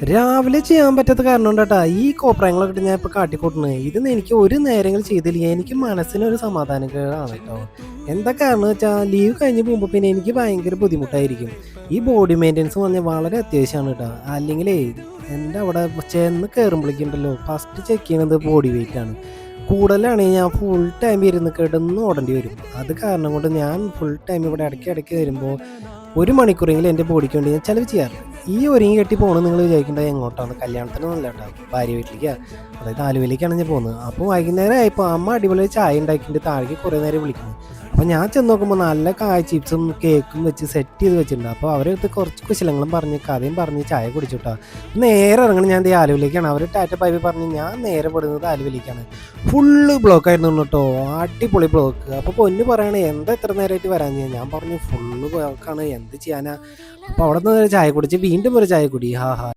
രാവിലെ ചെയ്യാൻ പറ്റാത്ത കാരണം കൊണ്ടാട്ടാ ഈ കോപ്രായങ്ങളൊക്കെ ഇട്ട് ഞാൻ ഇപ്പൊ കാട്ടിക്കൂട്ടുന്നത്. ഇതൊന്നും എനിക്ക് ഒരു നേരങ്ങൾ ചെയ്തില്ല, എനിക്ക് മനസ്സിനൊരു സമാധാനക്കേടാണ് കേട്ടോ. എന്താ കാരണം വെച്ചാൽ ലീവ് കഴിഞ്ഞ് പോകുമ്പോൾ പിന്നെ എനിക്ക് ഭയങ്കര ബുദ്ധിമുട്ടായിരിക്കും. ഈ ബോഡി മെയിൻ്റെനൻസ് പറഞ്ഞാൽ വളരെ അത്യാവശ്യമാണ് കേട്ടോ. അല്ലെങ്കിലേ എൻ്റെ അവിടെ ചെന്ന് കയറുമ്പോഴേക്കുണ്ടല്ലോ ഫസ്റ്റ് ചെക്ക് ചെയ്യണത് ബോഡി വെയിറ്റ് ആണ്. കൂടുതലാണെങ്കിൽ ഞാൻ ഫുൾ ടൈം ഇരുന്ന് കിടന്ന് ഓടേണ്ടി വരും. അത് കാരണം കൊണ്ട് ഞാൻ ഫുൾ ടൈം ഇവിടെ ഇടയ്ക്ക് വരുമ്പോൾ ഒരു മണിക്കൂറെങ്കിലും എൻ്റെ ബോഡിക്ക് വേണ്ടി ഞാൻ ചിലവ് ചെയ്യാറുണ്ട്. ഈ ഒരുങ്ങി കെട്ടി പോകണം നിങ്ങൾ വിചാരിക്കേണ്ടത് എങ്ങോട്ടാണ്? കല്യാണത്തിനൊന്നുമല്ല കേട്ടോ, ഭാര്യ വീട്ടിലേക്കാണ്, അതായത് ആലുവയിലേക്കാണ് ഞാൻ പോകുന്നത്. അപ്പോൾ വൈകുന്നേരം ആയപ്പോൾ അമ്മ അടിപൊളി ചായ ഉണ്ടാക്കിയിട്ട് താഴേക്ക് കുറേ നേരം വിളിക്കുന്നു. അപ്പോൾ ഞാൻ ചെന്ന് നോക്കുമ്പോൾ നല്ല കായ ചിപ്സും കേക്കും വെച്ച് സെറ്റ് ചെയ്ത് വെച്ചിട്ടുണ്ട്. അപ്പോൾ അവരടുത്ത് കുറച്ച് കുശലങ്ങളും പറഞ്ഞ് കഥയും പറഞ്ഞ് ചായ കുടിച്ചുട്ടാ നേരെ ഇറങ്ങണം. ഞാൻ ആലുവയിലേക്കാണ്. അവർ ടാറ്റ ബൈ ബൈ പറഞ്ഞ് ഞാൻ നേരെ പെടുന്നത് ആലുവയിലേക്കാണ്. ഫുള്ള് ബ്ലോക്ക് ആയിരുന്നു കേട്ടോ, അടിപൊളി ബ്ലോക്ക്. അപ്പോൾ പൊന്നു പറയണേ എന്താ എത്ര നേരമായിട്ട് വരാൻ? ഞാൻ പറഞ്ഞു ഫുള്ള് ബ്ലോക്കാണ്, എന്ത് ചെയ്യാനാ. അപ്പോൾ അവിടെ നിന്ന് ഒരു ചായ കുടിച്ച് വീണ്ടും ഒരു ചായ കുടി. ഹാ ഹാ.